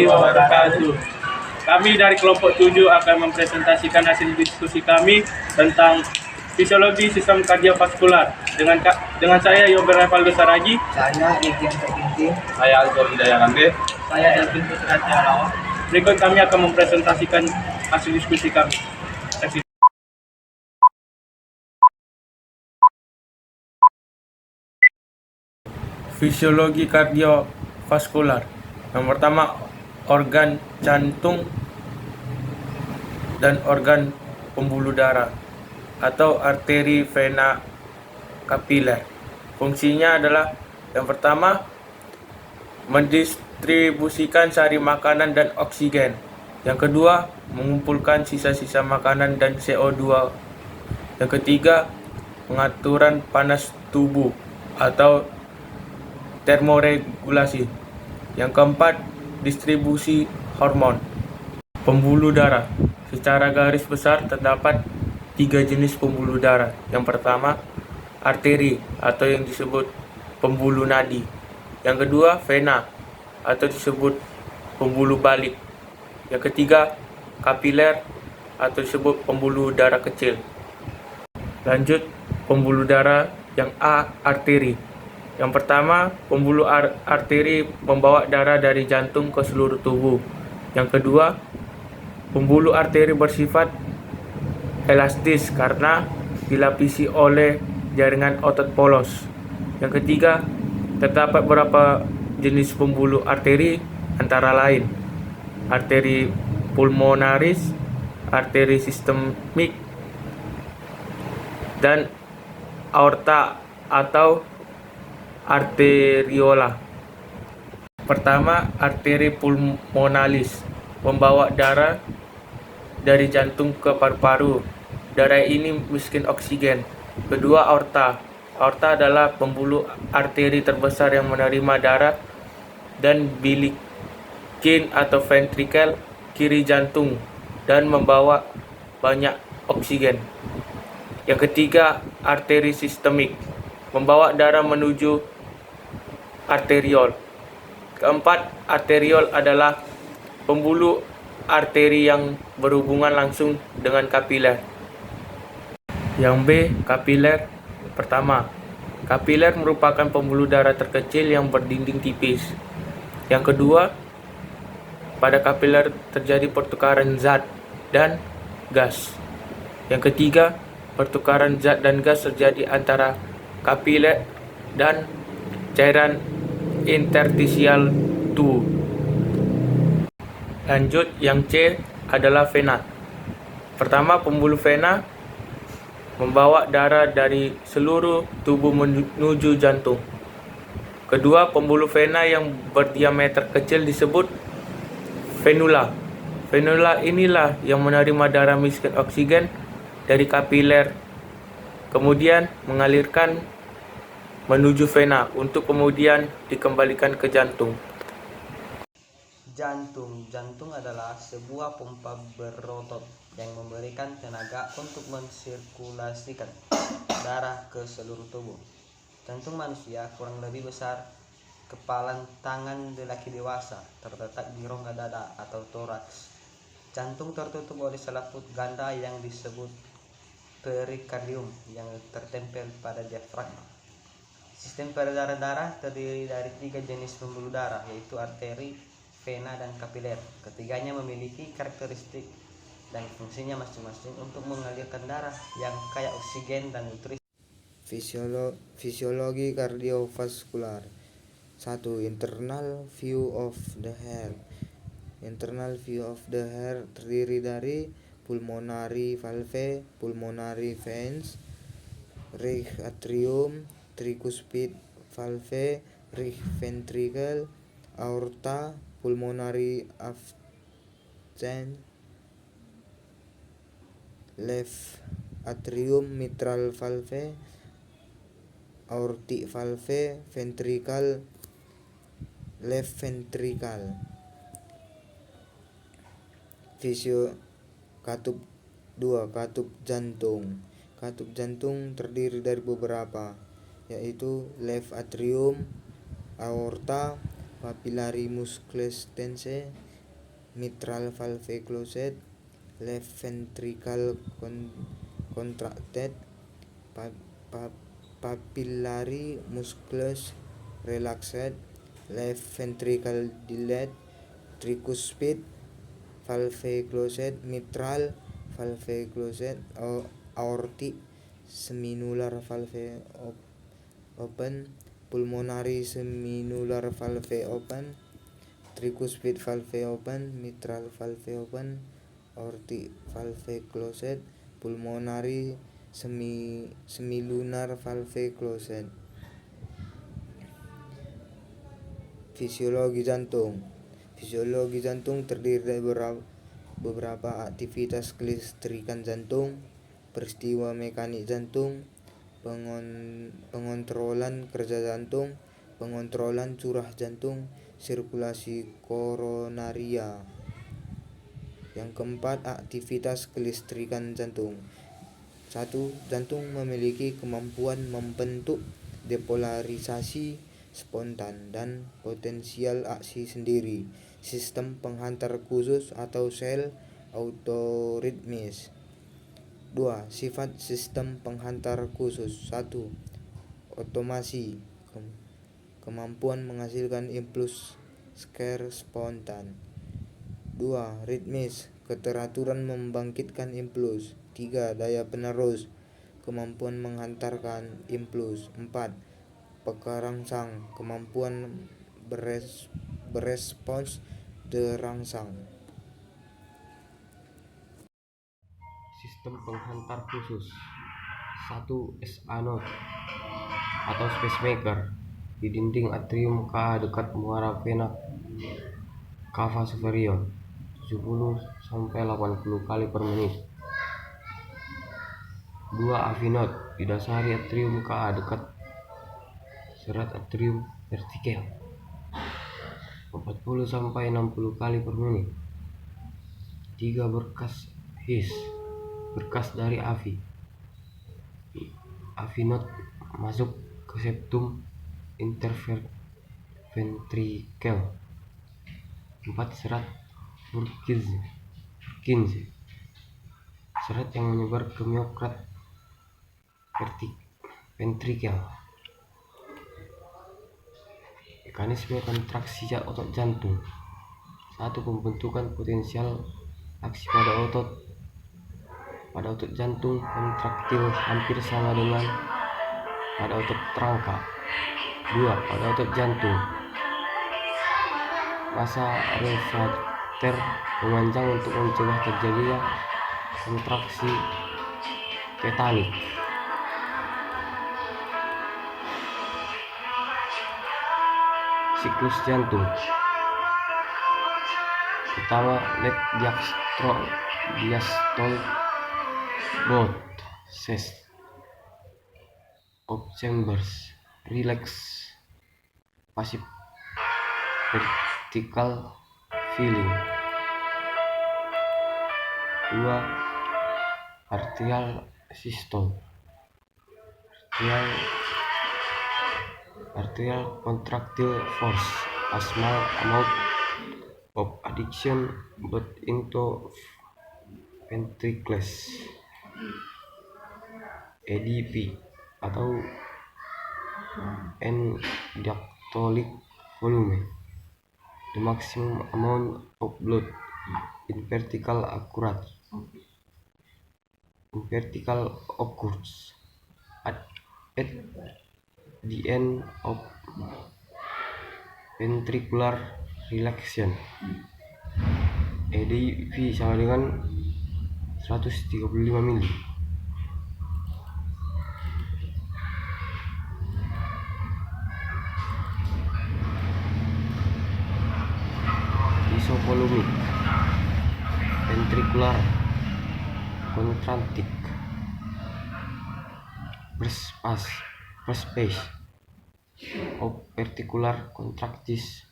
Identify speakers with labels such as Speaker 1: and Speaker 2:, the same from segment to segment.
Speaker 1: warahmatullahi wabarakatuh. Kami dari kelompok 7 akan mempresentasikan hasil diskusi kami tentang fisiologi sistem kardiovaskular dengan saya Yober Revaldo Saragi,
Speaker 2: saya Irfan Terpinting,
Speaker 3: saya Alto Hidayah Kande,
Speaker 2: saya Elvin Putrati Alawa.
Speaker 1: berikut kami akan mempresentasikan hasil diskusi kami. Fisiologi kardiovaskular. Yang pertama, organ jantung dan organ pembuluh darah atau arteri, vena, kapiler. Fungsinya adalah yang pertama, mendistribusikan sari makanan dan oksigen. Yang kedua, mengumpulkan sisa-sisa makanan dan CO2. Yang ketiga, pengaturan panas tubuh atau termoregulasi. Yang keempat, distribusi hormon. Pembuluh darah. Secara garis besar terdapat 3 jenis pembuluh darah. Yang pertama, arteri atau yang disebut pembuluh nadi. Yang kedua, vena atau disebut pembuluh balik. Yang ketiga, kapiler atau disebut pembuluh darah kecil. Lanjut, pembuluh darah yang A, arteri. Yang pertama, pembuluh arteri membawa darah dari jantung ke seluruh tubuh. Yang kedua, pembuluh arteri bersifat elastis karena dilapisi oleh jaringan otot polos. Yang ketiga, terdapat beberapa jenis pembuluh arteri antara lain arteri pulmonaris, arteri sistemik, dan aorta atau arteriola. Pertama, arteri pulmonalis membawa darah dari jantung ke paru-paru. Darah ini miskin oksigen. Kedua, aorta. Aorta adalah pembuluh arteri terbesar yang menerima darah dan bilikin atau ventrikel kiri jantung dan membawa banyak oksigen. Yang ketiga, arteri sistemik membawa darah menuju arteriol. Keempat, arteriol adalah pembuluh arteri yang berhubungan langsung dengan kapiler. Yang B, kapiler. Pertama, kapiler merupakan pembuluh darah terkecil yang berdinding tipis. Yang kedua, pada kapiler terjadi pertukaran zat dan gas. Yang ketiga, pertukaran zat dan gas terjadi antara kapiler dan cairan interstisial tubuh. Lanjut, yang C adalah vena. Pertama, pembuluh vena membawa darah dari seluruh tubuh menuju jantung. Kedua, pembuluh vena yang berdiameter kecil disebut venula. Venula inilah yang menerima darah miskin oksigen dari kapiler, kemudian mengalirkan menuju vena untuk kemudian dikembalikan ke jantung.
Speaker 2: Jantung adalah sebuah pompa berotot yang memberikan tenaga untuk mensirkulasikan darah ke seluruh tubuh. Jantung manusia kurang lebih besar kepalan tangan lelaki dewasa, terletak di rongga dada atau toraks. Jantung tertutup oleh selaput ganda yang disebut perikardium yang tertempel pada diafragma. Sistem peredaran darah terdiri dari 3 jenis pembuluh darah, yaitu arteri, vena, dan kapiler. Ketiganya memiliki karakteristik dan fungsinya masing-masing untuk mengalirkan darah yang kaya oksigen dan nutrisi.
Speaker 4: Fisiologi kardiovaskular. 1. Internal view of the heart. Internal view of the heart terdiri dari pulmonary valve, pulmonary veins, right atrium, tricuspid valve, right ventricle, aorta, pulmonary vein, left atrium, mitral valve, aortic valve, ventricle, left ventricle. Katup 2. Katup jantung. Katup jantung terdiri dari beberapa, yaitu left atrium, aorta, papillary muscles tensae, mitral valve closed, left ventricle contracted, papillary muscles relaxed, left ventricle dilated, tricuspid valve closed, mitral valve closed, aortic seminular valve open, pulmonary seminular valve open, tricuspid valve open, mitral valve open, aortic valve closed, pulmonary semilunar valve closed. Fisiologi jantung. Fisiologi jantung terdiri dari beberapa aktivitas kelistrikan jantung, peristiwa mekanik jantung, pengontrolan kerja jantung, pengontrolan curah jantung, sirkulasi koronaria. Yang keempat, aktivitas kelistrikan jantung. 1. Jantung memiliki kemampuan membentuk depolarisasi spontan dan potensial aksi sendiri. Sistem penghantar khusus atau sel autoritmis. 2. Sifat sistem penghantar khusus. 1. Otomasi, kemampuan menghasilkan impuls scare spontan. 2. Ritmis, keteraturan membangkitkan impuls. 3. Daya penerus, kemampuan menghantarkan impuls. 4. Pekerangsang, kemampuan berespons derangsang.
Speaker 3: Sistem penghantar khusus. 1. SA node atau pacemaker di dinding atrium KA dekat muara vena cava superior 70-80 kali per menit. 2. AV node di dasari atrium KA dekat serat atrium vertikal 40-60 kali per menit. 3. Berkas HIS, berkas dari AV. AV node masuk ke septum interventrikel. 4. Serat Purkinje, serat yang menyebar ke miokard ventrikel. Mekanisme kontraksi otot jantung. 1. Pembentukan potensial aksi pada otot jantung kontraktil hampir sama dengan pada otot rangka. 2. Pada otot jantung, massa levator memanjang untuk mencegah terjadinya kontraksi tetanik. Siklus jantung. Pertama, left diastole, both sets of chambers relax, passive vertical filling. 2. Atrial systole, arterial contractile force, a small amount of addiction but into ventricles. ADV atau end-diastolic volume, the maximum amount of blood in vertical occurs at the end of ventricular relaxation. ADV sama dengan 135 mili. Isovolumic ventricular contractic first phase of verticular contractis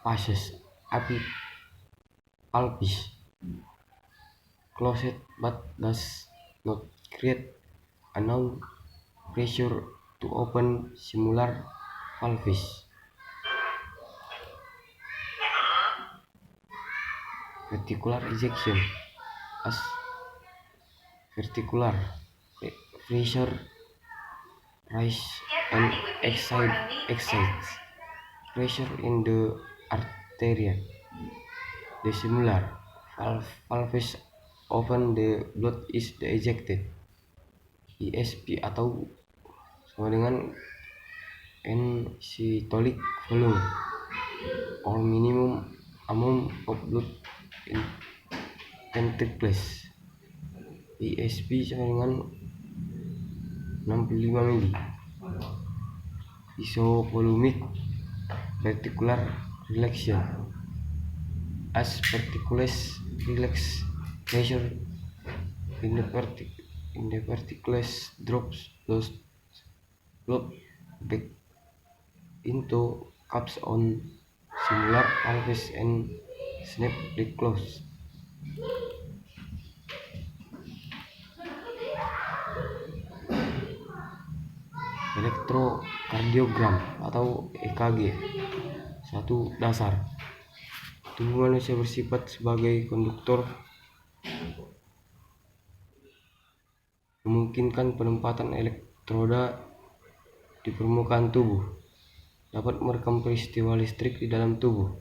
Speaker 3: passes alpis closed but does not create enough pressure to open similar valves. Reticular ejection as verticular pressure rise and excites pressure in the arteria. The similar valves open the blood is ejected. ESP atau sama dengan end-systolic volume or minimum amount of blood in ventricles. ESP sama dengan 65 mili. Isovolumic reticular relaxation as ventricles relax, pressure in the ventricles drops blood back into cups on similar valves and snap closed. Elektrokardiogram atau EKG. Satu dasar. Tubuh manusia bersifat sebagai konduktor, memungkinkan penempatan elektroda di permukaan tubuh, dapat merekam peristiwa listrik di dalam tubuh.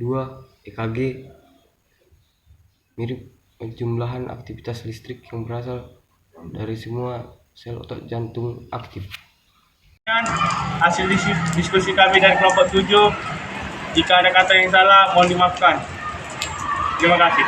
Speaker 3: 2. EKG mirip penjumlahan aktivitas listrik yang berasal dari semua sel otot jantung aktif.
Speaker 1: Hasil diskusi kami dari kelompok 7. Jika ada kata yang salah, mohon dimaafkan. Terima kasih.